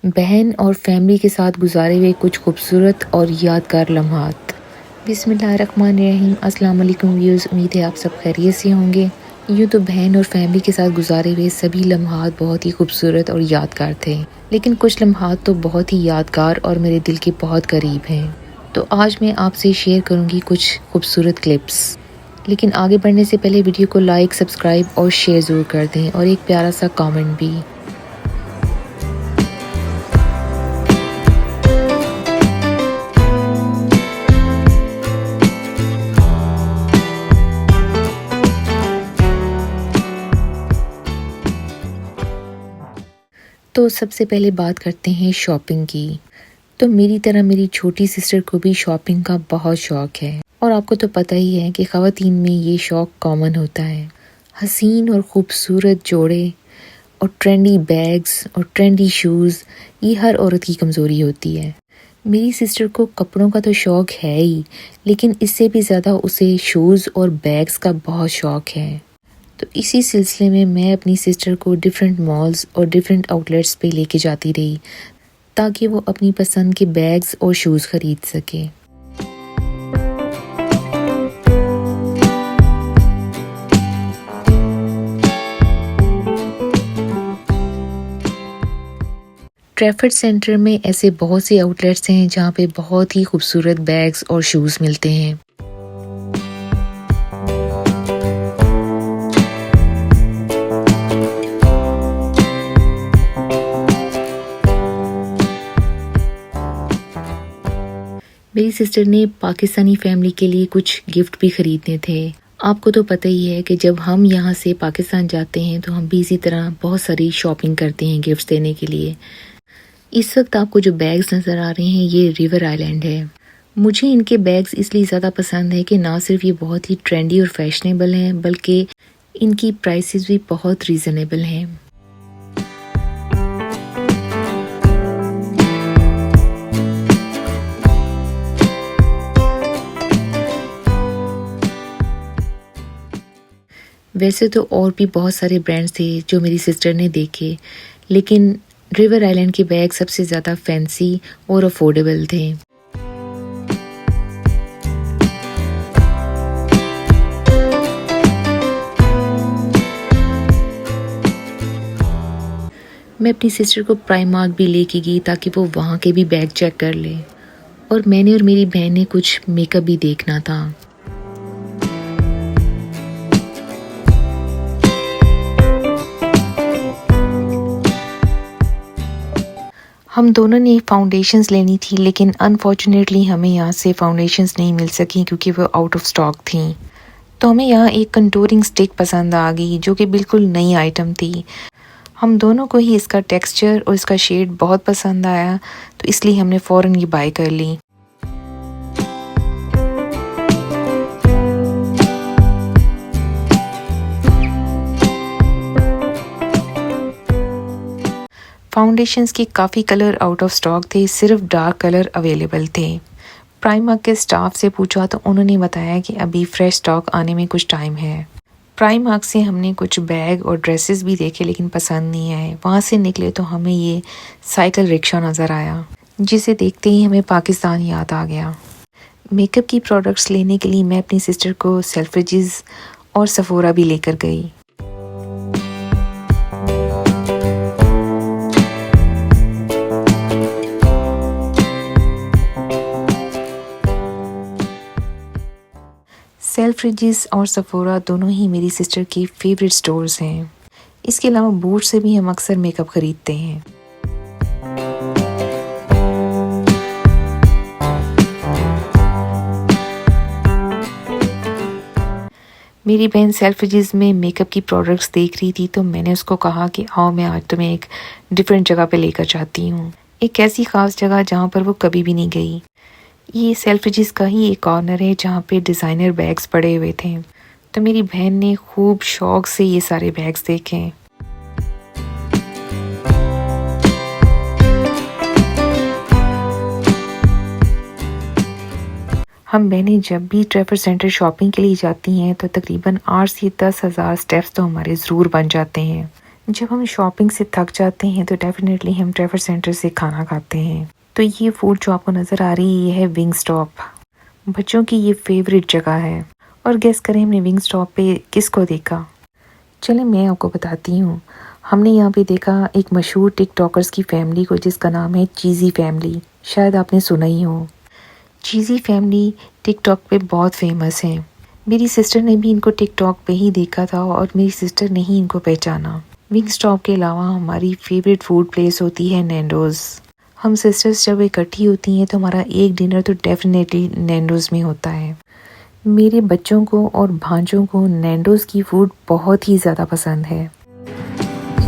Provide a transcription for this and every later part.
बहन और फैमिली के साथ गुजारे हुए कुछ खूबसूरत और यादगार लम्हात। बिस्मिल्लाहिर्रहमानिर्रहीम। अस्सलाम वालेकुम व्यूअर्स, उम्मीद है आप सब खैरियत से होंगे। यूँ तो बहन और फैमिली के साथ गुजारे हुए सभी लम्हात बहुत ही खूबसूरत और यादगार थे, लेकिन कुछ लम्हात तो बहुत ही यादगार और मेरे दिल के बहुत करीब हैं। तो आज मैं आपसे शेयर करूँगी कुछ खूबसूरत क्लिप्स। लेकिन आगे बढ़ने से पहले वीडियो को लाइक, सब्सक्राइब और शेयर ज़रूर कर दें और एक प्यारा सा कमेंट भी। तो सबसे पहले बात करते हैं शॉपिंग की। तो मेरी तरह मेरी छोटी सिस्टर को भी शॉपिंग का बहुत शौक़ है और आपको तो पता ही है कि ख़वातीन में ये शौक़ कॉमन होता है। हसीन और ख़ूबसूरत जोड़े और ट्रेंडी बैग्स और ट्रेंडी शूज़, ये हर औरत की कमज़ोरी होती है। मेरी सिस्टर को कपड़ों का तो शौक़ है ही, लेकिन इससे भी ज़्यादा उसे शूज़ और बैग्स का बहुत शौक़ है। तो इसी सिलसिले में मैं अपनी सिस्टर को डिफरेंट मॉल्स और डिफरेंट आउटलेट्स पे लेके जाती रही ताकि वो अपनी पसंद के बैग्स और शूज़ ख़रीद सके। ट्रैफर्ड सेंटर में ऐसे बहुत से आउटलेट्स हैं जहाँ पे बहुत ही खूबसूरत बैग्स और शूज़ मिलते हैं। मेरी सिस्टर ने पाकिस्तानी फैमिली के लिए कुछ गिफ्ट भी ख़रीदने थे। आपको तो पता ही है कि जब हम यहाँ से पाकिस्तान जाते हैं तो हम भी इसी तरह बहुत सारी शॉपिंग करते हैं गिफ्ट्स देने के लिए। इस वक्त आपको जो बैग्स नज़र आ रहे हैं ये रिवर आइलैंड है। मुझे इनके बैग्स इसलिए ज़्यादा पसंद है कि ना सिर्फ ये बहुत ही ट्रेंडी और फैशनेबल हैं, बल्कि इनकी प्राइसेस भी बहुत रीज़नेबल हैं। वैसे तो और भी बहुत सारे ब्रांड्स थे जो मेरी सिस्टर ने देखे, लेकिन रिवर आइलैंड के बैग सबसे ज़्यादा फैंसी और अफोर्डेबल थे। मैं अपनी सिस्टर को प्राइमार्क भी लेके गई ताकि वो वहाँ के भी बैग चेक कर ले, और मैंने और मेरी बहन ने कुछ मेकअप भी देखना था। हम दोनों ने फाउंडेशंस लेनी थी, लेकिन अनफॉर्चुनेटली हमें यहाँ से फाउंडेशंस नहीं मिल सकी क्योंकि वो आउट ऑफ स्टॉक थी। तो हमें यहाँ एक कंटूरिंग स्टिक पसंद आ गई जो कि बिल्कुल नई आइटम थी। हम दोनों को ही इसका टेक्सचर और इसका शेड बहुत पसंद आया, तो इसलिए हमने फ़ौरन ये बाय कर ली। फाउंडेशंस के काफ़ी कलर आउट ऑफ स्टॉक थे, सिर्फ डार्क कलर अवेलेबल थे। प्राइमार्क के स्टाफ से पूछा तो उन्होंने बताया कि अभी फ्रेश स्टॉक आने में कुछ टाइम है। प्राइमार्क से हमने कुछ बैग और ड्रेसेस भी देखे, लेकिन पसंद नहीं आए। वहाँ से निकले तो हमें ये साइकिल रिक्शा नज़र आया, जिसे देखते ही हमें पाकिस्तान याद आ गया। मेकअप की प्रोडक्ट्स लेने के लिए मैं अपनी सिस्टर को सेल्फ्रिजेस और सफोरा भी लेकर गई। सेल्फ्रिजेस और सफोरा दोनों ही मेरी सिस्टर की फेवरेट स्टोर्स हैं। इसके अलावा बूट से भी हम अक्सर मेकअप खरीदते हैं। मेरी बहन सेल्फ्रिजेस में मेकअप की प्रोडक्ट्स देख रही थी, तो मैंने उसको कहा कि आओ मैं आज तुम्हें एक डिफरेंट जगह पे लेकर जाती हूँ, एक ऐसी ख़ास जगह जहाँ पर वो कभी भी नहीं गई। ये सेल्फ्रिजेस का ही एक कॉर्नर है जहाँ पे डिज़ाइनर बैग्स पड़े हुए थे, तो मेरी बहन ने खूब शौक से ये सारे बैग्स देखे। हम बहनें जब भी ट्रैफर्ड सेंटर शॉपिंग के लिए जाती हैं तो तकरीबन 8 से 10 हज़ार स्टेप्स तो हमारे ज़रूर बन जाते हैं। जब हम शॉपिंग से थक जाते हैं तो डेफिनेटली हम ट्रेवर सेंटर से खाना खाते हैं। तो ये फूड जो आपको नज़र आ रही है ये है विंग स्टॉप। बच्चों की ये फेवरेट जगह है। और गेस करें हमने विंग स्टॉप पे किसको देखा। चलें मैं आपको बताती हूँ। हमने यहाँ पे देखा एक मशहूर टिकटॉकर्स की फैमिली को जिसका नाम है चीज़ी फैमिली। शायद आपने सुना ही हो। चीज़ी फैमिली टिकटॉक पे बहुत फेमस है। मेरी सिस्टर ने भी इनको टिकटॉक पे ही देखा था और मेरी सिस्टर ने ही इनको पहचाना। विंग स्टॉप के अलावा हमारी फेवरेट फूड प्लेस होती है नैंडोज़। हम सिस्टर्स जब इकट्ठी होती हैं तो हमारा एक डिनर तो डेफिनेटली नैंडोज़ में होता है। मेरे बच्चों को और भांजों को नैंडोज़ की फूड बहुत ही ज़्यादा पसंद है।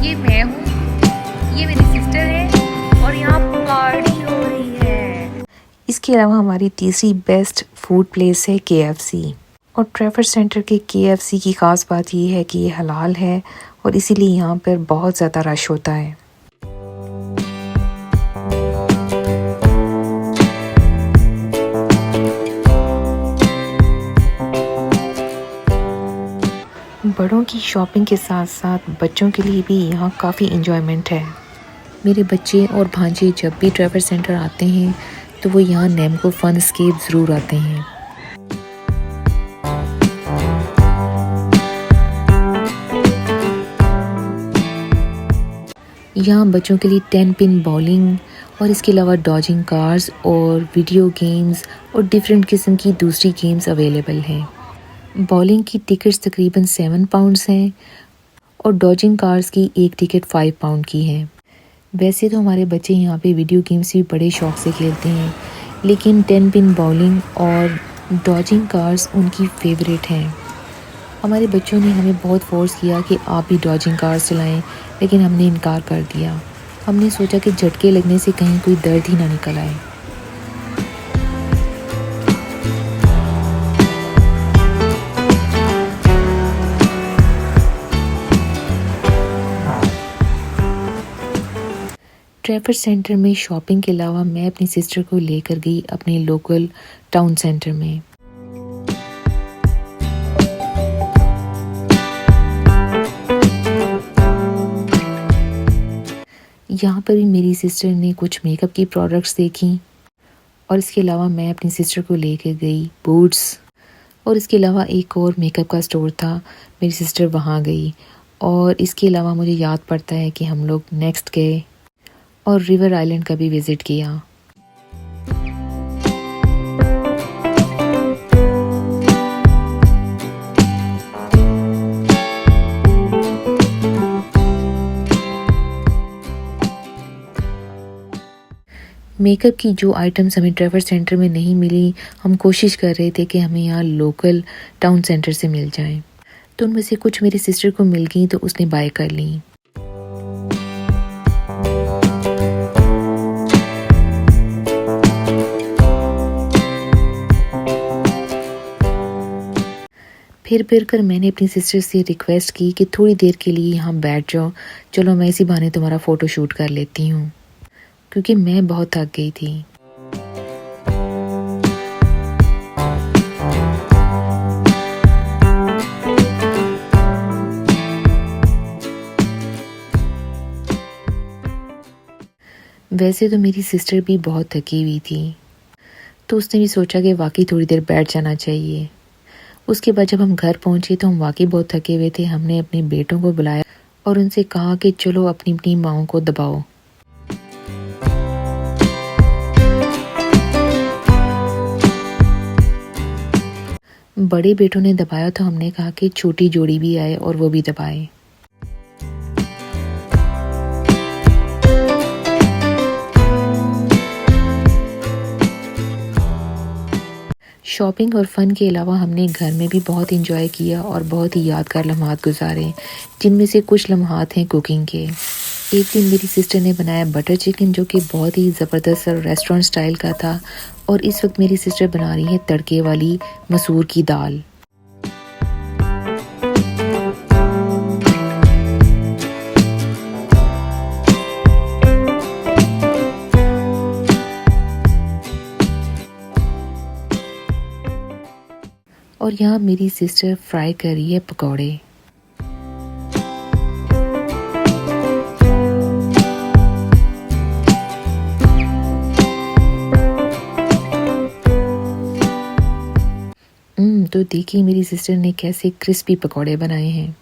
ये मैं हूँ, ये मेरी सिस्टर है और यहाँ पार्टी हो रही है। इसके अलावा हमारी तीसरी बेस्ट फूड प्लेस है KFC। और ट्रेवर सेंटर के KFC की ख़ास बात ये है कि ये हलाल है और इसीलिए यहाँ पर बहुत ज़्यादा रश होता है। बड़ों की शॉपिंग के साथ साथ बच्चों के लिए भी यहाँ काफ़ी इंजॉयमेंट है। मेरे बच्चे और भांजे जब भी ट्रेवर सेंटर आते हैं तो वो यहाँ नेमको फन एस्केप ज़रूर आते हैं। यहाँ बच्चों के लिए 10 पिन बॉलिंग और इसके अलावा डॉजिंग कार्स और वीडियो गेम्स और डिफरेंट किस्म की दूसरी गेम्स अवेलेबल हैं। बॉलिंग की टिकट्स तकरीबन 7 पाउंड्स हैं और डॉजिंग कार्स की एक टिकट 5 पाउंड की है। वैसे तो हमारे बच्चे यहाँ पे वीडियो गेम्स भी बड़े शौक से खेलते हैं, लेकिन 10 पिन बॉलिंग और डॉजिंग कार्स उनकी फेवरेट हैं। हमारे बच्चों ने हमें बहुत फोर्स किया कि आप भी डॉजिंग कार्स चलाएं, लेकिन हमने इनकार कर दिया। हमने सोचा कि झटके लगने से कहीं कोई दर्द ही ना निकल आए। ट्रेवर सेंटर में शॉपिंग के अलावा मैं अपनी सिस्टर को लेकर गई अपने लोकल टाउन सेंटर में। यहाँ पर भी मेरी सिस्टर ने कुछ मेकअप की प्रोडक्ट्स देखी और इसके अलावा मैं अपनी सिस्टर को लेकर गई बूट्स और इसके अलावा एक और मेकअप का स्टोर था, मेरी सिस्टर वहाँ गई। और इसके अलावा मुझे याद पड़ता है कि हम लोग नेक्स्ट गए और रिवर आइलैंड का भी विज़िट किया। मेकअप की जो आइटम्स हमें ट्रेवर सेंटर में नहीं मिली, हम कोशिश कर रहे थे कि हमें यहाँ लोकल टाउन सेंटर से मिल जाएं। तो उनमें से कुछ मेरी सिस्टर को मिल गई तो उसने बाय कर ली। फिर कर मैंने अपनी सिस्टर से रिक्वेस्ट की कि थोड़ी देर के लिए यहाँ बैठ जाओ, चलो मैं इसी बहाने तुम्हारा फ़ोटो शूट कर लेती हूँ, क्योंकि मैं बहुत थक गई थी। वैसे तो मेरी सिस्टर भी बहुत थकी हुई थी, तो उसने भी सोचा कि वाकई थोड़ी देर बैठ जाना चाहिए। उसके बाद जब हम घर पहुंचे तो हम वाकई बहुत थके हुए थे। हमने अपने बेटों को बुलाया और उनसे कहा कि चलो अपनी अपनी माँओं को दबाओ। बड़े बेटों ने दबाया तो हमने कहा कि छोटी जोड़ी भी आए और वो भी दबाए। शॉपिंग और फ़न के अलावा हमने घर में भी बहुत इंजॉय किया और बहुत ही यादगार लम्हात गुजारे, जिनमें से कुछ लम्हात हैं कुकिंग के। एक दिन मेरी सिस्टर ने बनाया बटर चिकन, जो कि बहुत ही ज़बरदस्त और रेस्टोरेंट स्टाइल का था। और इस वक्त मेरी सिस्टर बना रही है तड़के वाली मसूर की दाल। और यहाँ मेरी सिस्टर फ्राई कर रही है पकौड़े। तो देखिए मेरी सिस्टर ने कैसे क्रिस्पी पकौड़े बनाए हैं।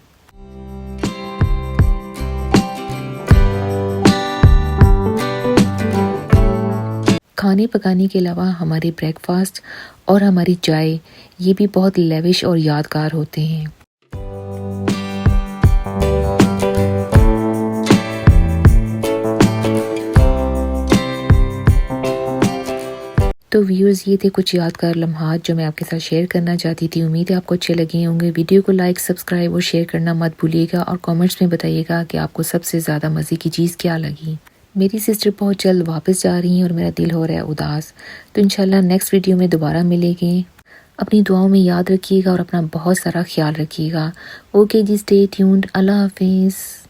खाने पकाने के अलावा हमारे ब्रेकफास्ट और हमारी चाय ये भी बहुत लेविश और यादगार होते हैं। तो व्यूअर्स, ये थे कुछ यादगार लम्हात जो मैं आपके साथ शेयर करना चाहती थी। उम्मीद है आपको अच्छे लगे होंगे। वीडियो को लाइक, सब्सक्राइब और शेयर करना मत भूलिएगा और कमेंट्स में बताइएगा कि आपको सबसे ज़्यादा मज़े की चीज़ क्या लगी। मेरी सिस्टर बहुत जल्द वापस जा रही हैं और मेरा दिल हो रहा है उदास। तो इंशाल्लाह नेक्स्ट वीडियो में दोबारा मिलेंगे। अपनी दुआओं में याद रखिएगा और अपना बहुत सारा ख्याल रखिएगा। ओके जी, स्टे ट्यून्ड। अल्लाह हाफिज़।